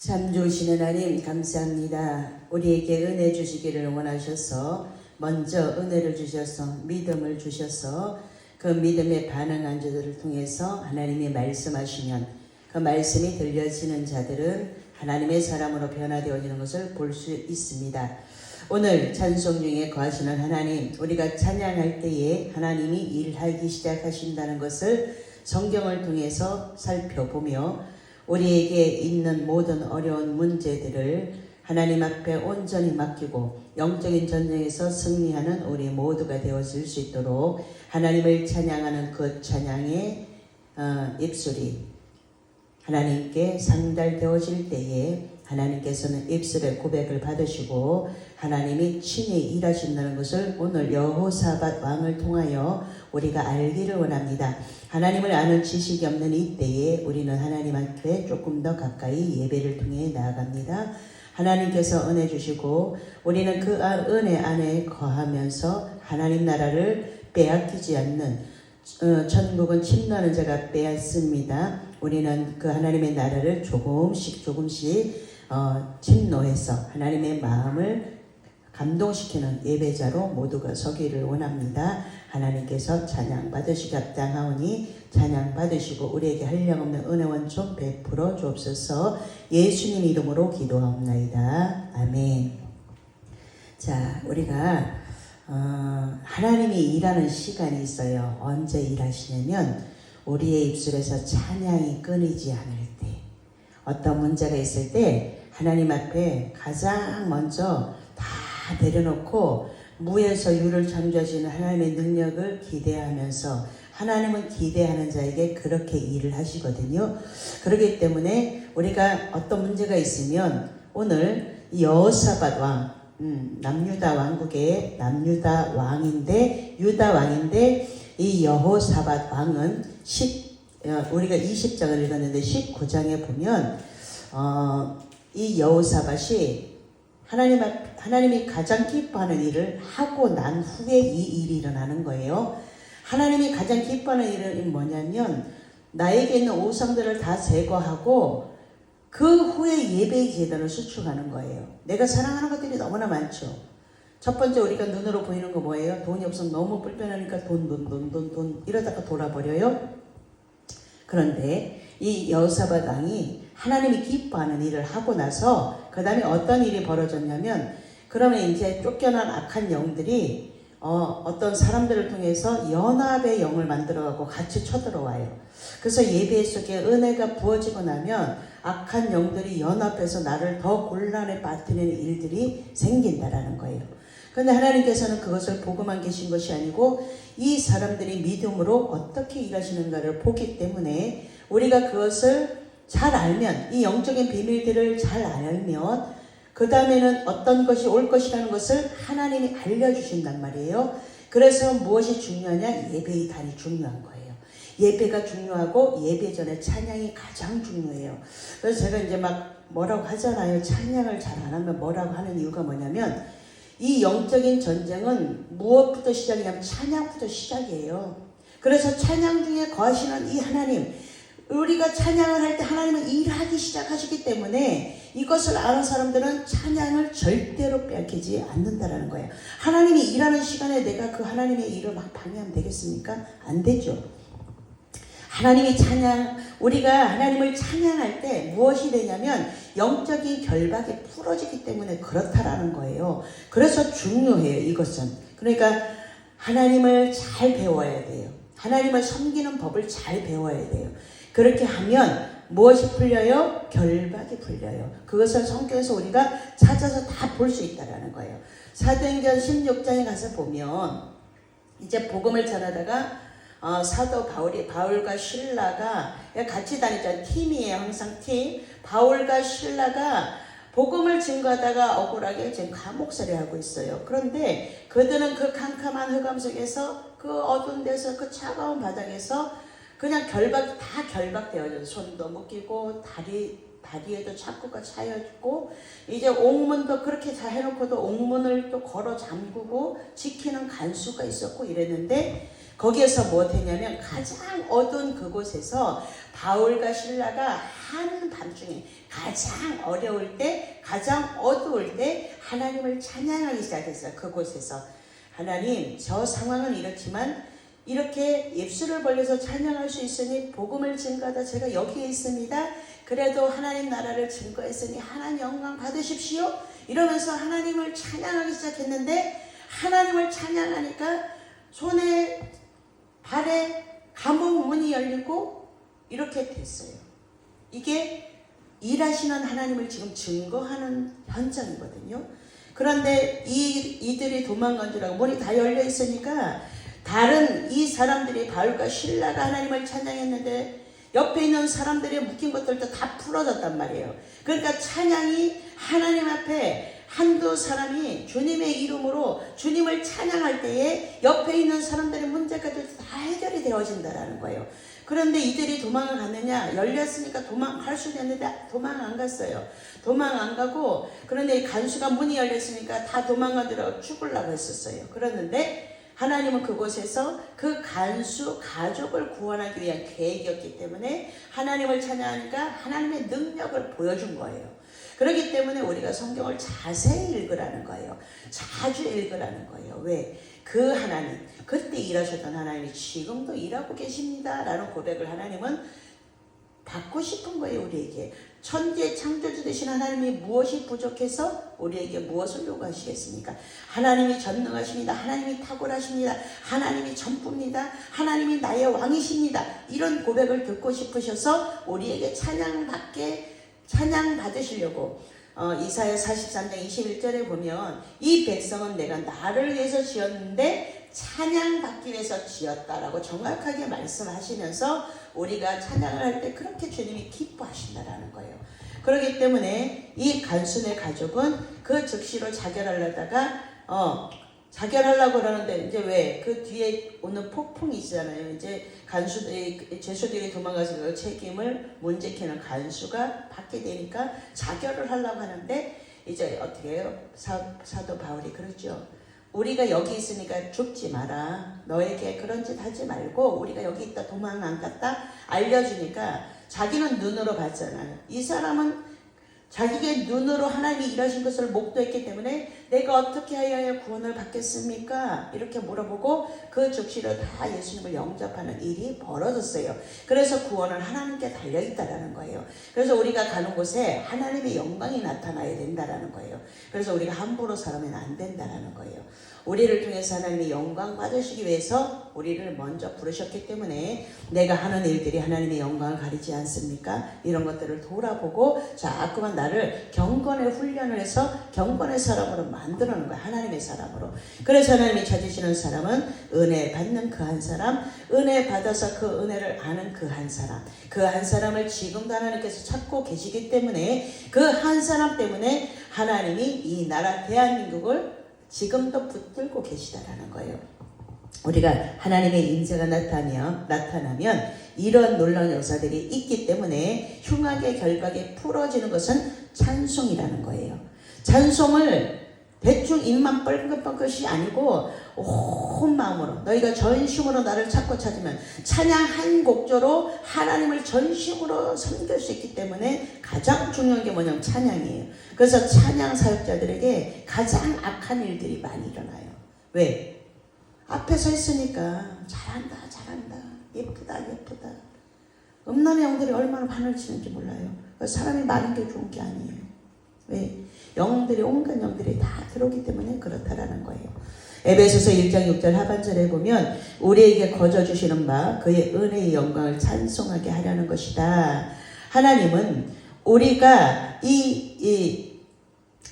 참 좋으신 하나님 감사합니다. 우리에게 은혜 주시기를 원하셔서 먼저 은혜를 주셔서 믿음을 주셔서 그 믿음에 반응한 자들을 통해서 하나님이 말씀하시면 그 말씀이 들려지는 자들은 하나님의 사람으로 변화되어지는 것을 볼 수 있습니다. 오늘 찬송 중에 거하시는 하나님, 우리가 찬양할 때에 하나님이 일하기 시작하신다는 것을 성경을 통해서 살펴보며 우리에게 있는 모든 어려운 문제들을 하나님 앞에 온전히 맡기고 영적인 전쟁에서 승리하는 우리 모두가 되어질 수 있도록 하나님을 찬양하는 그 찬양의 입술이 하나님께 상달되어질 때에 하나님께서는 입술의 고백을 받으시고 하나님이 친히 일하신다는 것을 오늘 여호사밧 왕을 통하여 우리가 알기를 원합니다. 하나님을 아는 지식이 없는 이때에 우리는 하나님 앞에 조금 더 가까이 예배를 통해 나아갑니다. 하나님께서 은혜 주시고 우리는 그 은혜 안에 거하면서 하나님 나라를 빼앗기지 않는 천국은 침노하는 자가 빼앗습니다. 우리는 그 하나님의 나라를 조금씩 침노해서 하나님의 마음을 감동시키는 예배자로 모두가 서기를 원합니다. 하나님께서 찬양 받으시기 합당하오니 찬양 받으시고 우리에게 한량없는 은혜원 좀 베풀어 주옵소서. 예수님 이름으로 기도하옵나이다. 아멘. 자, 우리가 하나님이 일하는 시간이 있어요. 언제 일하시냐면 우리의 입술에서 찬양이 끊이지 않을 때, 어떤 문제가 있을 때 하나님 앞에 가장 먼저 다 내려놓고 무에서 유를 창조하시는 하나님의 능력을 기대하면서, 하나님은 기대하는 자에게 그렇게 일을 하시거든요. 그렇기 때문에 우리가 어떤 문제가 있으면 오늘 여호사밧 왕, 남유다 왕국의 남유다 왕인데 유다 왕인데 이 여호사밧 왕은 우리가 20장을 읽었는데 19장에 보면 이 여호사밧이 하나님이 가장 기뻐하는 일을 하고 난 후에 이 일이 일어나는 거예요. 하나님이 가장 기뻐하는 일은 뭐냐면 나에게 있는 우상들을 다 제거하고 그 후에 예배의 제단을 수축하는 거예요. 내가 사랑하는 것들이 너무나 많죠. 첫 번째 우리가 눈으로 보이는 거 뭐예요? 돈이 없으면 너무 불편하니까 돈 이러다가 돌아버려요. 그런데 이 여호사밧 왕이 하나님이 기뻐하는 일을 하고 나서 그 다음에 어떤 일이 벌어졌냐면, 그러면 이제 쫓겨난 악한 영들이 어떤 사람들을 통해서 연합의 영을 만들어가고 같이 쳐들어와요. 그래서 예배 속에 은혜가 부어지고 나면 악한 영들이 연합해서 나를 더 곤란에 빠뜨리는 일들이 생긴다라는 거예요. 그런데 하나님께서는 그것을 보고만 계신 것이 아니고 이 사람들이 믿음으로 어떻게 일하시는가를 보기 때문에 우리가 그것을 잘 알면, 이 영적인 비밀들을 잘 알면 그 다음에는 어떤 것이 올 것이라는 것을 하나님이 알려주신단 말이에요. 그래서 무엇이 중요하냐? 예배의 단이 중요한 거예요. 예배가 중요하고 예배 전에 찬양이 가장 중요해요. 그래서 제가 이제 막 뭐라고 하잖아요. 찬양을 잘 안 하면 뭐라고 하는 이유가 뭐냐면, 이 영적인 전쟁은 무엇부터 시작이냐면 찬양부터 시작이에요. 그래서 찬양 중에 거하시는 이 하나님, 우리가 찬양을 할 때 하나님은 일하기 시작하시기 때문에 이것을 아는 사람들은 찬양을 절대로 빼앗기지 않는다라는 거예요. 하나님이 일하는 시간에 내가 그 하나님의 일을 막 방해하면 되겠습니까? 안 되죠. 우리가 하나님을 찬양할 때 무엇이 되냐면 영적인 결박이 풀어지기 때문에 그렇다라는 거예요. 그래서 중요해요, 이것은. 그러니까 하나님을 잘 배워야 돼요. 하나님을 섬기는 법을 잘 배워야 돼요. 그렇게 하면 무엇이 풀려요? 결박이 풀려요. 그것을 성경에서 우리가 찾아서 다 볼 수 있다라는 거예요. 사도행전 16장에 가서 보면 이제 복음을 전하다가 사도 바울과 실라가 같이 다니잖아요. 팀이에요. 항상 팀. 바울과 실라가 복음을 증거하다가 억울하게 지금 감옥살이 하고 있어요. 그런데 그들은 그 캄캄한 흑암 속에서, 그 어두운 데서, 그 차가운 바닥에서 그냥 다 결박되어져요. 손도 묶이고 다리에도 착고가 차여있고, 이제 옥문도 그렇게 다 해놓고도 옥문을 또 걸어 잠그고 지키는 간수가 있었고 이랬는데, 거기에서 무엇했냐면 가장 어두운 그곳에서 바울과 실라가 한밤중에 가장 어려울 때, 가장 어두울 때 하나님을 찬양하기 시작했어요. 그곳에서 하나님, 저 상황은 이렇지만 이렇게 입술을 벌려서 찬양할 수 있으니 복음을 증거하다 제가 여기에 있습니다. 그래도 하나님 나라를 증거했으니 하나님 영광 받으십시오. 이러면서 하나님을 찬양하기 시작했는데, 하나님을 찬양하니까 손에 발에 감옥 문이 열리고 이렇게 됐어요. 이게 일하시는 하나님을 지금 증거하는 현장이거든요. 그런데 이들이 도망간 줄 알고 문이 다 열려 있으니까 다른 이 사람들이 바울과 실라가 하나님을 찬양했는데 옆에 있는 사람들이 묶인 것들도 다 풀어졌단 말이에요. 그러니까 찬양이 하나님 앞에 한두 사람이 주님의 이름으로 주님을 찬양할 때에 옆에 있는 사람들의 문제까지 다 해결이 되어진다라는 거예요. 그런데 이들이 도망을 갔느냐? 열렸으니까 도망갈 수도 있는데 도망 안 갔어요. 도망 안 가고, 그런데 이 간수가 문이 열렸으니까 다 도망가더라고 죽으려고 했었어요. 그랬는데 하나님은 그곳에서 그 간수 가족을 구원하기 위한 계획이었기 때문에 하나님을 찬양하니까 하나님의 능력을 보여준 거예요. 그렇기 때문에 우리가 성경을 자세히 읽으라는 거예요. 자주 읽으라는 거예요. 왜? 그 하나님, 그때 일하셨던 하나님이 지금도 일하고 계십니다 라는 고백을 하나님은 받고 싶은 거예요. 우리에게 천지의 창조주 되신 하나님이 무엇이 부족해서 우리에게 무엇을 요구하시겠습니까? 하나님이 전능하십니다. 하나님이 탁월하십니다. 하나님이 전부입니다. 하나님이 나의 왕이십니다. 이런 고백을 듣고 싶으셔서 우리에게 찬양 받으시려고 이사야 43장 21절에 보면 이 백성은 내가 나를 위해서 지었는데 찬양받기 위해서 지었다라고 정확하게 말씀하시면서 우리가 찬양을 할 때 그렇게 주님이 기뻐하신다라는 거예요. 그렇기 때문에 이 간순의 가족은 그 즉시로 자결하려다가 자결하려고 그러는데 이제 왜? 그 뒤에 오는 폭풍이 있잖아요. 이제 간수들이, 제수들이 도망가서 그 책임을 문제키는 간수가 받게 되니까 자결을 하려고 하는데 이제 어떻게 해요? 사도 바울이 그러죠. 우리가 여기 있으니까 죽지 마라. 너에게 그런 짓 하지 말고 우리가 여기 있다 도망 안 갔다 알려주니까 자기는 눈으로 봤잖아요. 이 사람은 자기의 눈으로 하나님이 일하신 것을 목도했기 때문에 내가 어떻게 하여야 구원을 받겠습니까? 이렇게 물어보고 그 즉시로 다 예수님을 영접하는 일이 벌어졌어요. 그래서 구원은 하나님께 달려있다라는 거예요. 그래서 우리가 가는 곳에 하나님의 영광이 나타나야 된다라는 거예요. 그래서 우리가 함부로 살면 안 된다라는 거예요. 우리를 통해서 하나님의 영광 받으시기 위해서 우리를 먼저 부르셨기 때문에 내가 하는 일들이 하나님의 영광을 가리지 않습니까? 이런 것들을 돌아보고 자꾸만 나를 경건의 훈련을 해서 경건의 사람으로 만들어 놓은 거야. 하나님의 사람으로. 그래서 하나님이 찾으시는 사람은 은혜 받는 그 한 사람, 은혜 받아서 그 은혜를 아는 그 한 사람, 그 한 사람을 지금도 하나님께서 찾고 계시기 때문에 그 한 사람 때문에 하나님이 이 나라 대한민국을 지금도 붙들고 계시다라는 거예요. 우리가 하나님의 인재가 나타나면 이런 놀라운 역사들이 있기 때문에 흉악의 결박이 풀어지는 것은 찬송이라는 거예요. 찬송을 대충 입만 뻘긋뻘 것이 아니고 온 마음으로 너희가 전심으로 나를 찾으면 찬양 한 곡조로 하나님을 전심으로 섬길 수 있기 때문에 가장 중요한 게 뭐냐면 찬양이에요. 그래서 찬양 사역자들에게 가장 악한 일들이 많이 일어나요. 왜? 앞에 서 있으니까 잘한다 예쁘다 음란의 영들이 얼마나 바늘 치는지 몰라요. 사람이 많은 게 좋은 게 아니에요. 왜? 영들이 온갖 영들이 다 들어오기 때문에 그렇다라는 거예요. 에베소서 1장 6절 하반절에 보면 우리에게 거저 주시는 바 그의 은혜의 영광을 찬송하게 하려는 것이다. 하나님은 우리가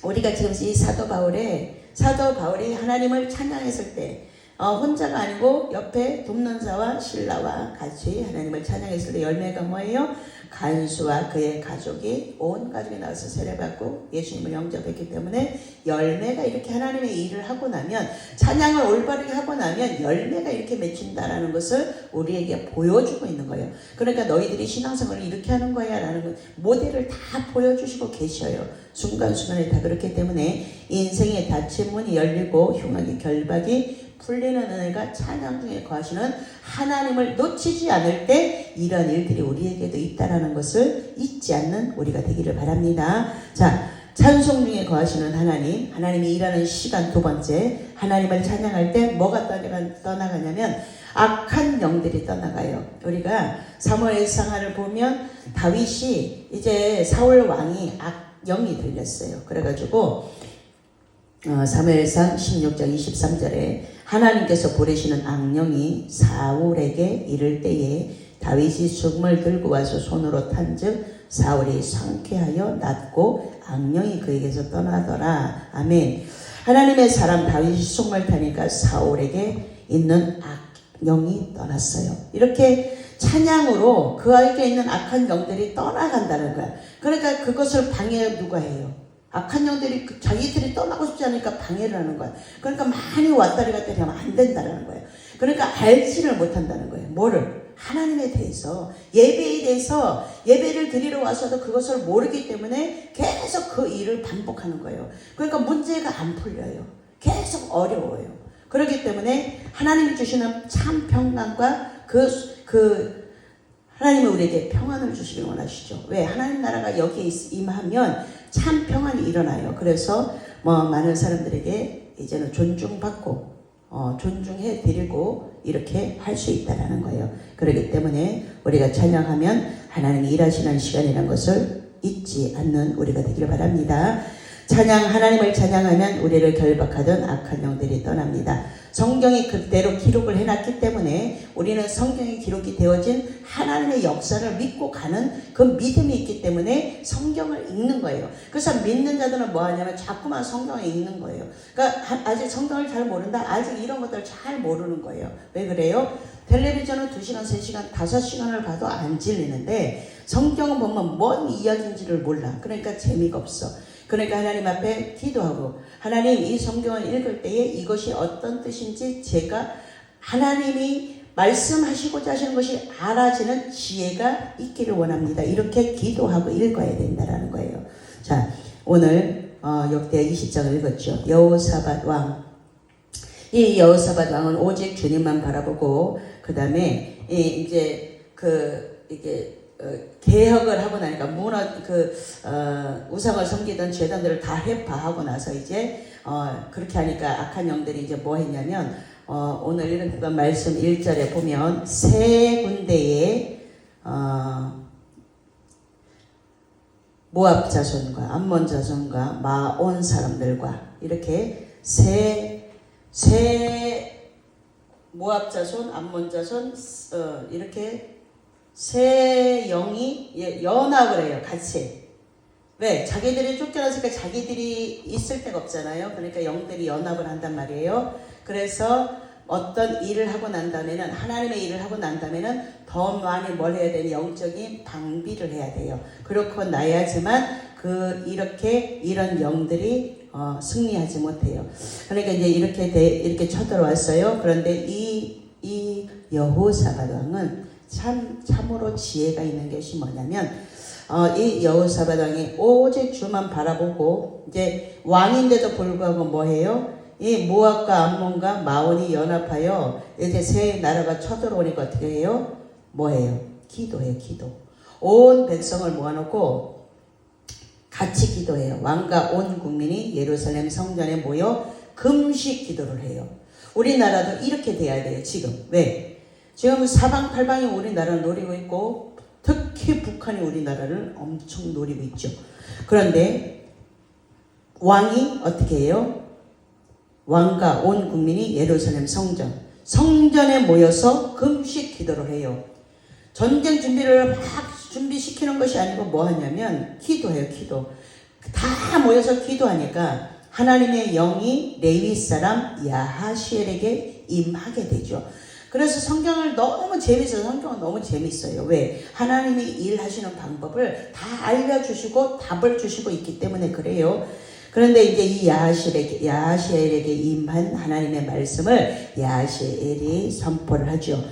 우리가 지금 이 사도 바울이 하나님을 찬양했을 때 혼자가 아니고 옆에 돕는 자와 신라와 같이 하나님을 찬양했을 때 열매가 뭐예요? 간수와 그의 가족이 온 가족이 나와서 세례받고 예수님을 영접했기 때문에 열매가 이렇게 하나님의 일을 하고 나면 찬양을 올바르게 하고 나면 열매가 이렇게 맺힌다라는 것을 우리에게 보여주고 있는 거예요. 그러니까 너희들이 신앙생활을 이렇게 하는 거야 라는 모델을 다 보여주시고 계셔요. 순간순간에 다 그렇기 때문에 인생의 닫힌 문이 열리고 흉악의 결박이 풀리는 은혜가 찬양 중에 거하시는 하나님을 놓치지 않을 때 이런 일들이 우리에게도 있다라는 것을 잊지 않는 우리가 되기를 바랍니다. 자, 찬송 중에 거하시는 하나님, 하나님이 일하는 시간 두 번째, 하나님을 찬양할 때 뭐가 떠나가냐면 악한 영들이 떠나가요. 우리가 사무엘상하를 보면 다윗이 이제 사울 왕이 악영이 들렸어요. 그래가지고 사무엘상 16장 23절에 하나님께서 보내시는 악령이 사울에게 이를 때에 다윗이 숭을 들고 와서 손으로 탄즉 사울이 상쾌하여 낫고 악령이 그에게서 떠나더라. 아멘. 하나님의 사람 다윗이 숭을 타니까 사울에게 있는 악령이 떠났어요. 이렇게 찬양으로 그에게 있는 악한 영들이 떠나간다는 거야. 그러니까 그것을 방해 누가 해요? 악한 영들이 자기들이 떠나고 싶지 않으니까 방해를 하는 거야. 그러니까 많이 왔다리 갔다리 하면 안 된다는 거예요. 그러니까 알지를 못한다는 거예요. 뭐를? 하나님에 대해서, 예배에 대해서, 예배를 드리러 와서도 그것을 모르기 때문에 계속 그 일을 반복하는 거예요. 그러니까 문제가 안 풀려요. 계속 어려워요. 그렇기 때문에 하나님이 주시는 참 평강과 하나님이 우리에게 평안을 주시길 원하시죠. 왜? 하나님 나라가 여기에 임하면 참 평안이 일어나요. 그래서 많은 사람들에게 이제는 존중받고 존중해 드리고 이렇게 할 수 있다라는 거예요. 그렇기 때문에 우리가 찬양하면 하나님이 일하시는 시간이라는 것을 잊지 않는 우리가 되기를 바랍니다. 하나님을 찬양하면 우리를 결박하던 악한 영들이 떠납니다. 성경이 그대로 기록을 해놨기 때문에 우리는 성경이 기록이 되어진 하나님의 역사를 믿고 가는 그 믿음이 있기 때문에 성경을 읽는 거예요. 그래서 믿는 자들은 뭐 하냐면 자꾸만 성경을 읽는 거예요. 그러니까 아직 성경을 잘 모른다? 아직 이런 것들을 잘 모르는 거예요. 왜 그래요? 텔레비전은 2시간, 3시간, 5시간을 봐도 안 질리는데 성경은 보면 뭔 이야기인지를 몰라. 그러니까 재미가 없어. 그러니까 하나님 앞에 기도하고 하나님 이 성경을 읽을 때에 이것이 어떤 뜻인지 제가 하나님이 말씀하시고자 하시는 것이 알아지는 지혜가 있기를 원합니다. 이렇게 기도하고 읽어야 된다는 거예요. 자, 오늘 역대하 20장을 읽었죠. 여호사밧 왕. 이 여호사밧 왕은 오직 주님만 바라보고 그 다음에 이제 이게 개혁을 하고 나니까 우상을 섬기던 제단들을 다 회파하고 나서 이제 그렇게 하니까 악한 영들이 이제 뭐 했냐면 오늘 읽은 말씀 1절에 보면 세 군데의 모압 자손과 암몬 자손과 마온 사람들과 이렇게 세 모압 자손, 암몬 자손 이렇게 세 영이 연합을 해요. 같이. 왜? 자기들이 쫓겨났으니까 자기들이 있을 데가 없잖아요. 그러니까 영들이 연합을 한단 말이에요. 그래서 어떤 일을 하고 난 다음에는 하나님의 일을 하고 난 다음에는 더 많이 뭘 해야 되는 영적인 방비를 해야 돼요. 그렇고 나야지만 이렇게 이런 영들이 승리하지 못해요. 그러니까 이제 이렇게 쳐들어왔어요. 그런데 이 여호사밧 왕은 참으로 지혜가 있는 것이 뭐냐면 이 여호사밧 왕이 오직 주만 바라보고 이제 왕인데도 불구하고 뭐해요? 이 모압과 암몬과 마온이 연합하여 이제 세 나라가 쳐들어오니까 어떻게 해요? 뭐해요? 기도해요. 기도. 온 백성을 모아놓고 같이 기도해요. 왕과 온 국민이 예루살렘 성전에 모여 금식 기도를 해요. 우리나라도 이렇게 돼야 돼요. 지금. 왜? 지금 사방팔방이 우리나라를 노리고 있고 특히 북한이 우리나라를 엄청 노리고 있죠. 그런데 왕이 어떻게 해요? 왕과 온 국민이 예루살렘 성전에 모여서 금식 기도를 해요. 전쟁 준비를 막 준비시키는 것이 아니고 뭐 하냐면 기도해요. 기도. 다 모여서 기도하니까 하나님의 영이 레위 사람 야하시엘에게 임하게 되죠. 그래서 성경은 너무 재밌어요. 왜? 하나님이 일하시는 방법을 다 알려주시고 답을 주시고 있기 때문에 그래요. 그런데 이제 이 야하시엘에게 임한 하나님의 말씀을 야하시엘이 선포를 하죠.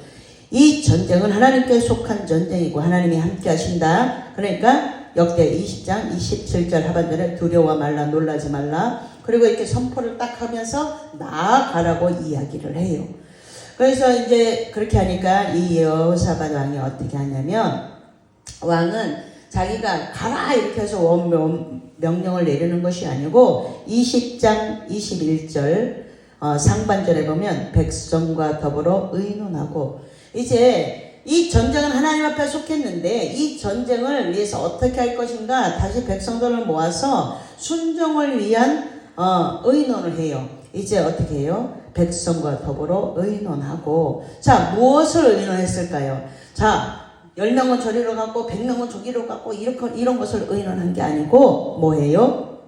이 전쟁은 하나님께 속한 전쟁이고 하나님이 함께 하신다. 그러니까 역대 20장 27절 하반절에 두려워 말라 놀라지 말라 그리고 이렇게 선포를 딱 하면서 나아가라고 이야기를 해요. 그래서 이제 그렇게 하니까 이 여호사밧 왕이 어떻게 하냐면, 왕은 자기가 가라 이렇게 해서 명령을 내리는 것이 아니고 20장 21절 상반절에 보면 백성과 더불어 의논하고, 이제 이 전쟁은 하나님 앞에 속했는데 이 전쟁을 위해서 어떻게 할 것인가 다시 백성들을 모아서 순종을 위한 의논을 해요. 이제 어떻게 해요? 백성과 더불어 의논하고, 자, 무엇을 의논했을까요? 자, 10명은 저리로 갔고 100명은 저기로 갔고 이런 것을 의논한 게 아니고 뭐예요?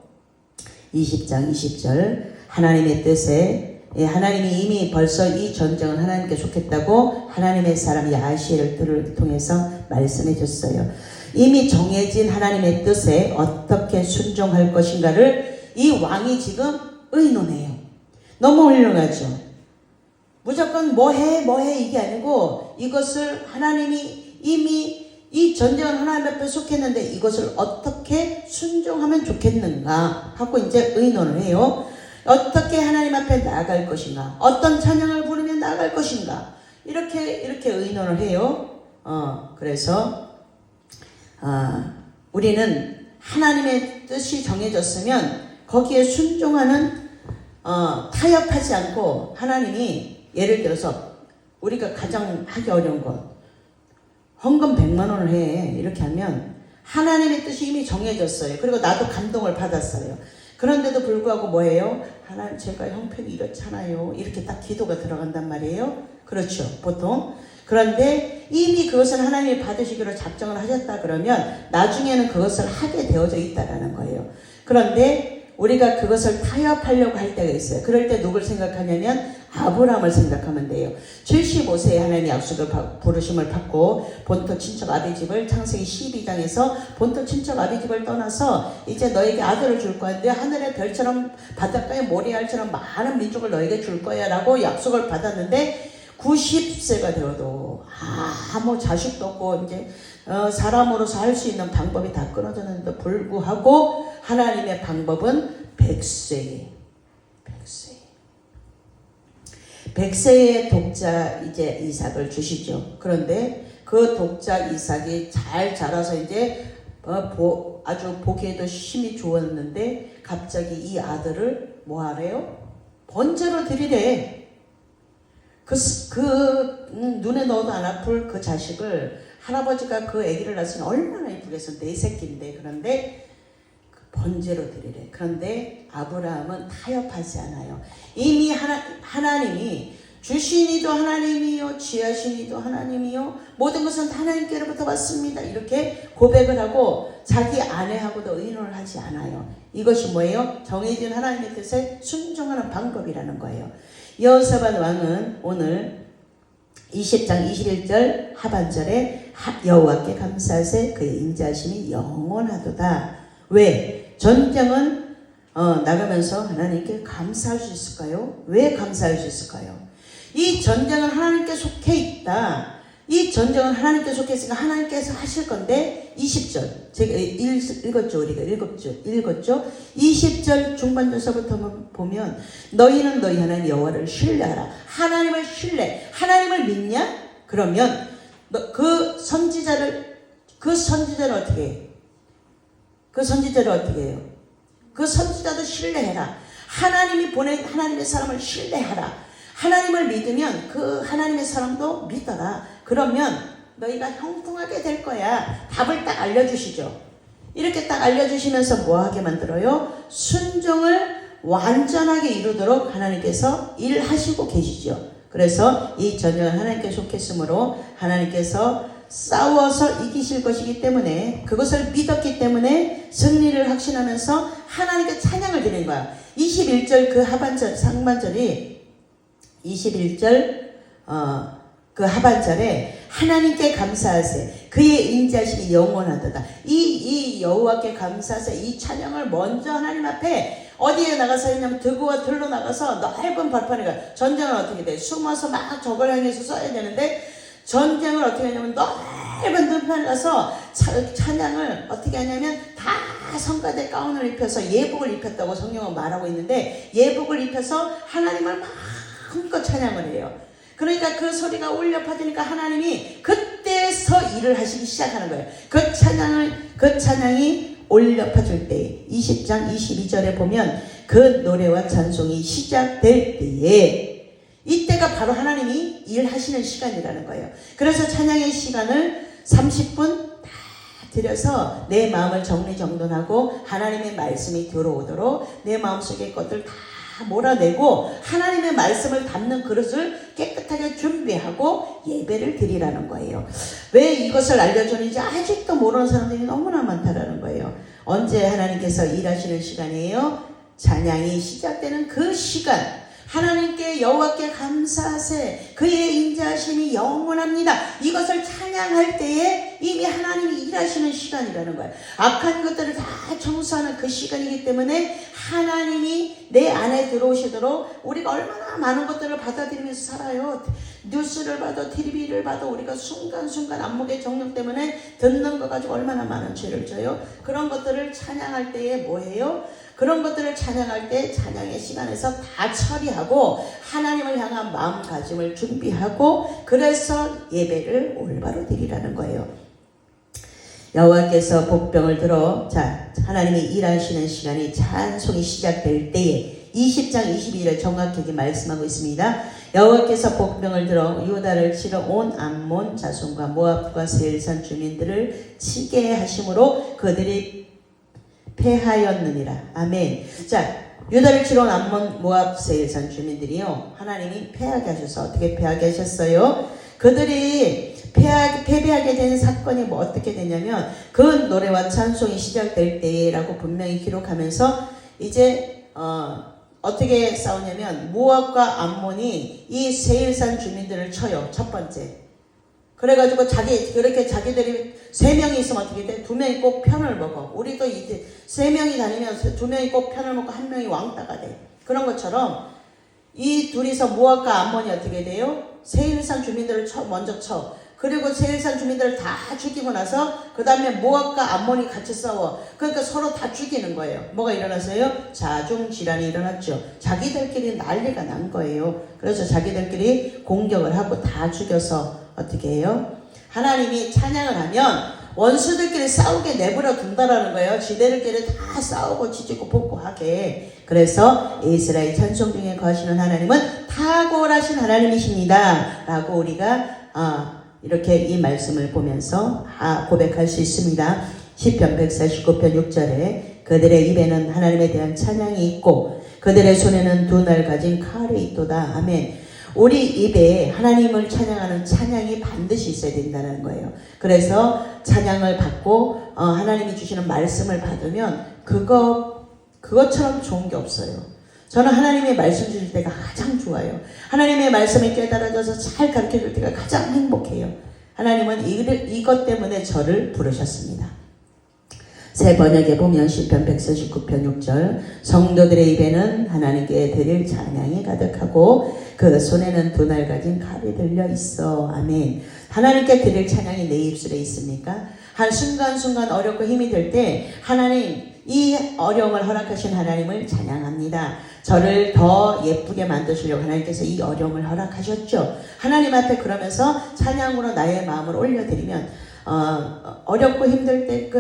20장 20절 하나님의 뜻에, 하나님이 이미 벌써 이 전쟁은 하나님께 속했다고 하나님의 사람 야시엘을 통해서 말씀해 줬어요. 이미 정해진 하나님의 뜻에 어떻게 순종할 것인가를 이 왕이 지금 의논해요. 너무 훌륭하죠. 무조건 뭐해 이게 아니고 이것을 하나님이 이미 이 전쟁은 하나님 앞에 속했는데 이것을 어떻게 순종하면 좋겠는가 하고 이제 의논을 해요. 어떻게 하나님 앞에 나아갈 것인가, 어떤 찬양을 부르면 나아갈 것인가, 이렇게 의논을 해요. 그래서 우리는 하나님의 뜻이 정해졌으면 거기에 순종하는, 타협하지 않고, 하나님이 예를 들어서 우리가 가장 하기 어려운 것, 헌금 100만 원을 해 이렇게 하면 하나님의 뜻이 이미 정해졌어요. 그리고 나도 감동을 받았어요. 그런데도 불구하고 뭐예요? 하나님, 제가 형편이 이렇잖아요. 이렇게 딱 기도가 들어간단 말이에요. 그렇죠, 보통. 그런데 이미 그것을 하나님이 받으시기로 작정을 하셨다 그러면 나중에는 그것을 하게 되어져 있다라는 거예요. 그런데 우리가 그것을 타협하려고 할 때가 있어요. 그럴 때 누굴 생각하냐면 아브라함을 생각하면 돼요. 75세에 하나님의 약속을 부르심을 받고 본토 친척 아비집을, 창세기 12장에서 본토 친척 아비집을 떠나서 이제 너에게 아들을 줄 거야. 내 하늘의 별처럼 바닷가의 모래알처럼 많은 민족을 너에게 줄 거야 라고 약속을 받았는데 90세가 되어도 아무 자식도 없고 이제 사람으로서 할 수 있는 방법이 다 끊어졌는데도 불구하고 하나님의 방법은 100세의 독자 이제 이삭을 주시죠. 그런데 그 독자 이삭이 잘 자라서 이제 아주 보기에도 힘이 좋았는데 갑자기 이 아들을 뭐 하래요? 번제로 드리래. 눈에 넣어도 안 아플 그 자식을 할아버지가 그 아기를 낳았으면 얼마나 이쁘겠어. 내 새끼인데. 그런데 번제로 드리래. 그런데 아브라함은 타협하지 않아요. 이미 하나님이 주신 이도 하나님이요, 취하신 이도 하나님이요, 모든 것은 하나님께로부터 왔습니다. 이렇게 고백을 하고 자기 아내하고도 의논을 하지 않아요. 이것이 뭐예요? 정해진 하나님의 뜻에 순종하는 방법이라는 거예요. 여호사밧 왕은 오늘 20장 21절 하반절에 여호와께 감사하세 그의 인자하심이 영원하도다. 왜? 전쟁은 나가면서 하나님께 감사할 수 있을까요? 왜 감사할 수 있을까요? 이 전쟁은 하나님께 속해 있다. 이 전쟁은 하나님께 속해 있으니까 하나님께서 하실 건데 20절 제가 읽었죠. 우리가 읽었죠. 20절 중반절서부터 보면 너희는 너희 하나님 여호와를 신뢰하라. 하나님을 신뢰. 하나님을 믿냐? 그러면 그 선지자를 어떻게 해? 그 선지자를 어떻게 해요? 그 선지자도 신뢰해라. 하나님이 보낸 하나님의 사람을 신뢰하라. 하나님을 믿으면 그 하나님의 사람도 믿어라. 그러면 너희가 형통하게 될 거야. 답을 딱 알려주시죠. 이렇게 딱 알려주시면서 뭐하게 만들어요? 순종을 완전하게 이루도록 하나님께서 일하시고 계시죠. 그래서 이 전쟁은 하나님께 속했으므로 하나님께서 싸워서 이기실 것이기 때문에 그것을 믿었기 때문에 승리를 확신하면서 하나님께 찬양을 드리는 거야. 21절 그 상반절이 21절 그 하반절에 하나님께 감사하세 그의 인자심이 영원하도다. 이 여호와께 감사하세 이 찬양을 먼저 하나님 앞에 어디에 나가서 했냐면 드구와 들로 나가서 넓은 벌판에 가. 전쟁은 어떻게 돼? 숨어서 막 적을 향해서 써야 되는데 전쟁을 어떻게 하냐면 넓은 들판에 가서 찬양을 어떻게 하냐면 다 성가대 가운을 입혀서 예복을 입혔다고 성경은 말하고 있는데, 예복을 입혀서 하나님을 마음껏 찬양을 해요. 그러니까 그 소리가 울려 퍼지니까 하나님이 그때서 일을 하시기 시작하는 거예요. 그 찬양이 울려 퍼질 때 20장 22절에 보면 그 노래와 찬송이 시작될 때에, 이때가 바로 하나님이 일하시는 시간이라는 거예요. 그래서 찬양의 시간을 30분 다 들여서 내 마음을 정리정돈하고 하나님의 말씀이 들어오도록 내 마음속의 것들 다 몰아내고 하나님의 말씀을 담는 그릇을 깨끗하게 준비하고 예배를 드리라는 거예요. 왜 이것을 알려주는지 아직도 모르는 사람들이 너무나 많다라는 거예요. 언제 하나님께서 일하시는 시간이에요? 찬양이 시작되는 그 시간, 하나님께 여호와께 감사하세, 그의 인자하심이 영원합니다. 이것을 찬양할 때에 이미 하나님이 일하시는 시간이라는 거예요. 악한 것들을 다 청소하는 그 시간이기 때문에 하나님이 내 안에 들어오시도록 우리가 얼마나 많은 것들을 받아들이면서 살아요. 뉴스를 봐도 TV를 봐도 우리가 순간순간 안목의 정욕 때문에 듣는 거 가지고 얼마나 많은 죄를 져요. 그런 것들을 찬양할 때에 뭐예요? 그런 것들을 찬양할 때 찬양의 시간에서 다 처리하고 하나님을 향한 마음가짐을 준비하고, 그래서 예배를 올바로 드리라는 거예요. 여호와께서 복병을 들어, 하나님이 일하시는 시간이 찬송이 시작될 때에 20장 22절에 정확하게 말씀하고 있습니다. 여호와께서 복병을 들어 유다를 치러 온 암몬 자손과 모압과 세일산 주민들을 치게 하심으로 그들이 패하였느니라. 아멘. 유다를 치러 온 암몬 모압 세일산 주민들이요, 하나님이 패하게 하셔서 어떻게 패하게 하셨어요? 그들이 패배하게 된 사건이 어떻게 되냐면, 그 노래와 찬송이 시작될 때라고 분명히 기록하면서 이제 어떻게 싸우냐면, 모압과 암몬이 이 세일산 주민들을 쳐요. 첫 번째. 그래가지고 그렇게 자기들이 3명이 있으면 어떻게 돼? 2명이 꼭 편을 먹어. 우리도 이제 3명이 다니면 2명이 꼭 편을 먹고 1명이 왕따가 돼. 그런 것처럼 이 둘이서 모압과 암몬이 어떻게 돼요? 세일산 주민들을 먼저 쳐. 그리고 세일산 주민들을 다 죽이고 나서 그 다음에 모압과 암몬이 같이 싸워. 그러니까 서로 다 죽이는 거예요. 뭐가 일어났어요? 자중질환이 일어났죠. 자기들끼리 난리가 난 거예요. 그래서 자기들끼리 공격을 하고 다 죽여서 어떻게 해요? 하나님이 찬양을 하면 원수들끼리 싸우게 내버려 둔다라는 거예요. 지들끼리 다 싸우고 지지고 볶고하게. 그래서 이스라엘 찬송 중에 거하시는 하나님은 탁월하신 하나님이십니다 라고 우리가 이렇게 이 말씀을 보면서 고백할 수 있습니다. 시편 149편 6절에 그들의 입에는 하나님에 대한 찬양이 있고 그들의 손에는 2날 가진 칼이 있도다. 아멘. 우리 입에 하나님을 찬양하는 찬양이 반드시 있어야 된다는 거예요. 그래서 찬양을 받고 하나님이 주시는 말씀을 받으면 그것처럼 좋은 게 없어요. 저는 하나님의 말씀 주실 때가 가장 좋아요. 하나님의 말씀이 깨달아져서 잘 가르쳐 줄 때가 가장 행복해요. 하나님은 이것 때문에 저를 부르셨습니다. 새 번역에 보면 시편 149편 6절, 성도들의 입에는 하나님께 드릴 찬양이 가득하고 그 손에는 2날 가진 칼이 들려 있어. 아멘. 하나님께 드릴 찬양이 내 입술에 있습니까? 한 순간순간 어렵고 힘이 들 때 하나님, 이 어려움을 허락하신 하나님을 찬양합니다. 저를 더 예쁘게 만드시려고 하나님께서 이 어려움을 허락하셨죠. 하나님 앞에 그러면서 찬양으로 나의 마음을 올려드리면 어렵고 힘들 때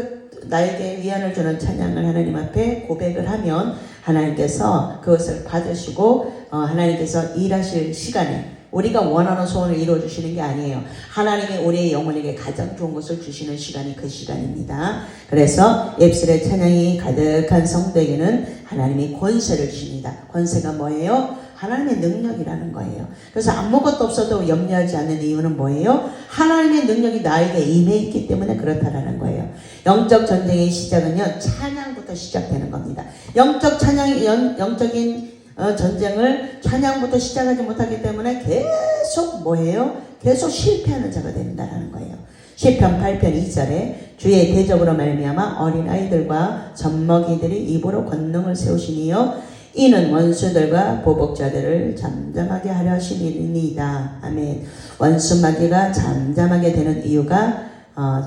나에게 위안을 주는 찬양을 하나님 앞에 고백을 하면 하나님께서 그것을 받으시고 하나님께서 일하실 시간에 우리가 원하는 소원을 이루어주시는 게 아니에요. 하나님이 우리의 영혼에게 가장 좋은 것을 주시는 시간이 그 시간입니다. 그래서 입술에 찬양이 가득한 성도에게는 하나님이 권세를 주십니다. 권세가 뭐예요? 하나님의 능력이라는 거예요. 그래서 아무것도 없어도 염려하지 않는 이유는 뭐예요? 하나님의 능력이 나에게 임해 있기 때문에 그렇다라는 거예요. 영적 전쟁의 시작은요, 찬양부터 시작되는 겁니다. 영적인 전쟁을 찬양부터 시작하지 못하기 때문에 계속 뭐예요? 계속 실패하는 자가 된다는 거예요. 시편 8편 2절에 주의 대적으로 말미암아 어린아이들과 젖먹이들이 입으로 권능을 세우시니요 이는 원수들과 보복자들을 잠잠하게 하려 하심이니이다. 아멘. 원수 마귀가 잠잠하게 되는 이유가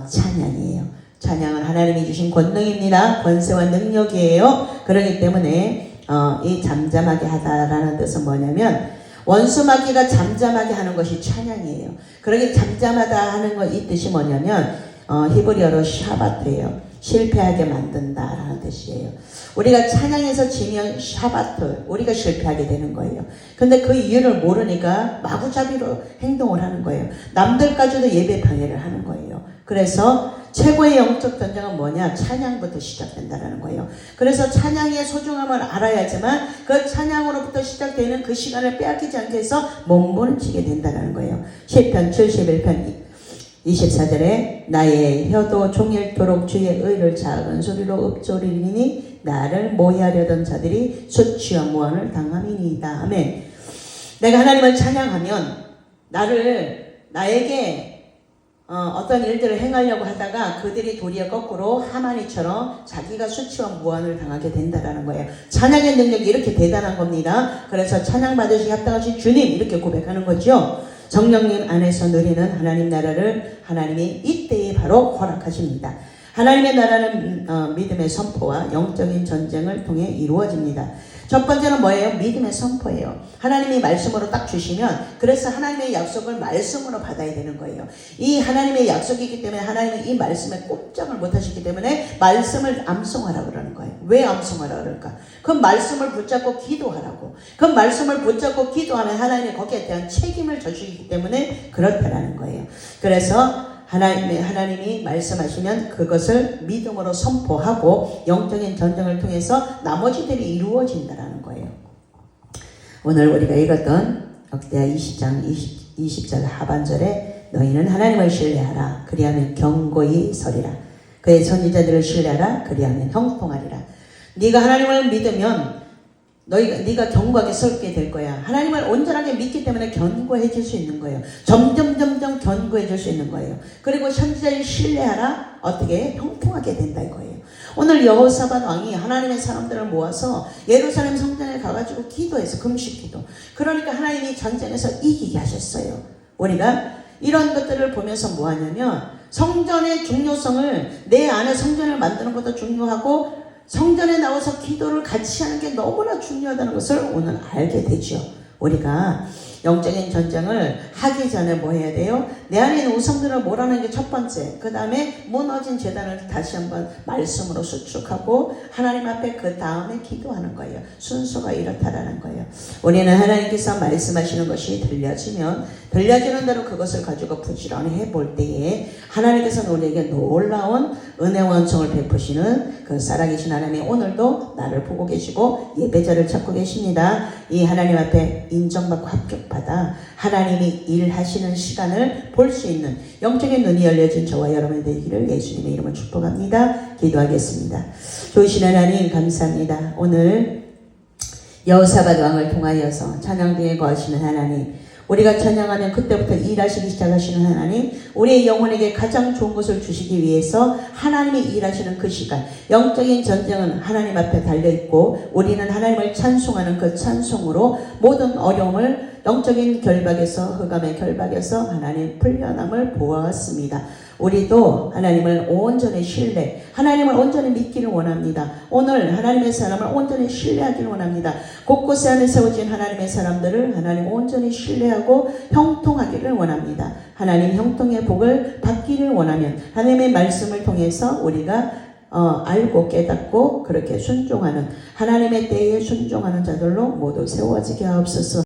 찬양이에요. 찬양은 하나님이 주신 권능입니다. 권세와 능력이에요. 그렇기 때문에 이 잠잠하게 하다라는 뜻은 뭐냐면 원수마귀가 잠잠하게 하는 것이 찬양이에요. 그러기 잠잠하다 하는 것 이 뜻이 뭐냐면 히브리어로 샤바트예요. 실패하게 만든다라는 뜻이에요. 우리가 찬양에서 지면 샤바트, 우리가 실패하게 되는 거예요. 근데 그 이유를 모르니까 마구잡이로 행동을 하는 거예요. 남들까지도 예배 방해를 하는 거예요. 그래서 최고의 영적 전쟁은 뭐냐? 찬양부터 시작된다는 거예요. 그래서 찬양의 소중함을 알아야지만 그 찬양으로부터 시작되는 그 시간을 빼앗기지 않게 해서 몸부림치게 된다는 거예요. 시편 71편 24절에 나의 혀도 종일토록 주의 의를 작은 소리로 읊조리니 나를 모해하려던 자들이 수치와 무한을 당함이니이다. 아멘. 내가 하나님을 찬양하면 나에게 어떤 일들을 행하려고 하다가 그들이 도리어 거꾸로 하만이처럼 자기가 수치와 무한을 당하게 된다는 거예요. 찬양의 능력이 이렇게 대단한 겁니다. 그래서 찬양 받으시기 합당하신 주님 이렇게 고백하는 거죠. 성령님 안에서 누리는 하나님 나라를 하나님이 이때에 바로 허락하십니다. 하나님의 나라는 믿음의 선포와 영적인 전쟁을 통해 이루어집니다. 첫 번째는 뭐예요? 믿음의 선포예요. 하나님이 말씀으로 딱 주시면 그래서 하나님의 약속을 말씀으로 받아야 되는 거예요. 이 하나님의 약속이기 때문에 하나님은 이 말씀에 꼼짝을 못하시기 때문에 말씀을 암송하라고 그러는 거예요. 왜 암송하라고 그럴까? 그 말씀을 붙잡고 기도하라고. 그 말씀을 붙잡고 기도하면 하나님이 거기에 대한 책임을 져주시기 때문에 그렇다라는 거예요. 그래서 하나님이 말씀하시면 그것을 믿음으로 선포하고 영적인 전쟁을 통해서 나머지들이 이루어진다는 거예요. 오늘 우리가 읽었던 역대하 20장 20절 하반절에 너희는 하나님을 신뢰하라. 그리하면 경고히 서리라. 그의 선지자들을 신뢰하라. 그리하면 형통하리라. 네가 하나님을 믿으면 네가 견고하게 서게 될 거야. 하나님을 온전하게 믿기 때문에 견고해질 수 있는 거예요. 점점 견고해질 수 있는 거예요. 그리고 선지자를 신뢰하라. 어떻게? 형통하게 된다 이거예요. 오늘 여호사밧 왕이 하나님의 사람들을 모아서 예루살렘 성전에 가가지고 기도해서 금식기도. 그러니까 하나님이 전쟁에서 이기게 하셨어요. 우리가 이런 것들을 보면서 뭐 하냐면 성전의 중요성을 내 안에 성전을 만드는 것도 중요하고 성전에 나와서 기도를 같이 하는 게 너무나 중요하다는 것을 오늘 알게 되죠. 우리가 영적인 전쟁을 하기 전에 뭐 해야 돼요? 내 안에 있는 우상들을 몰아내는 게 첫 번째. 그 다음에 무너진 제단을 다시 한번 말씀으로 수축하고 하나님 앞에 그 다음에 기도하는 거예요. 순서가 이렇다라는 거예요. 우리는 하나님께서 말씀하시는 것이 들려지는 대로 그것을 가지고 부지런히 해볼 때에 하나님께서는 우리에게 놀라운 은혜와 은총을 베푸시는 그 살아계신 하나님이 오늘도 나를 보고 계시고 예배자를 찾고 계십니다. 이 하나님 앞에 인정받고 합격받아 하나님이 일하시는 시간을 볼 수 있는 영적인 눈이 열려진 저와 여러분이 되기를 예수님의 이름으로 축복합니다. 기도하겠습니다. 좋으신 하나님 감사합니다. 오늘 여호사밧 왕을 통하여서 찬양 중에 거하시는 하나님, 우리가 찬양하면 그때부터 일하시기 시작하시는 하나님, 우리의 영혼에게 가장 좋은 것을 주시기 위해서 하나님이 일하시는 그 시간, 영적인 전쟁은 하나님 앞에 달려있고 우리는 하나님을 찬송하는 그 찬송으로 모든 어려움을 영적인 결박에서 흑암의 결박에서 하나님 풀려남을 보았습니다. 우리도 하나님을 온전히 신뢰, 하나님을 온전히 믿기를 원합니다. 오늘 하나님의 사람을 온전히 신뢰하기를 원합니다. 곳곳에 안에 세워진 하나님의 사람들을 하나님 온전히 신뢰하고 형통하기를 원합니다. 하나님 형통의 복을 받기를 원하면 하나님의 말씀을 통해서 우리가 알고 깨닫고 그렇게 순종하는 하나님의 때에 순종하는 자들로 모두 세워지게 하옵소서.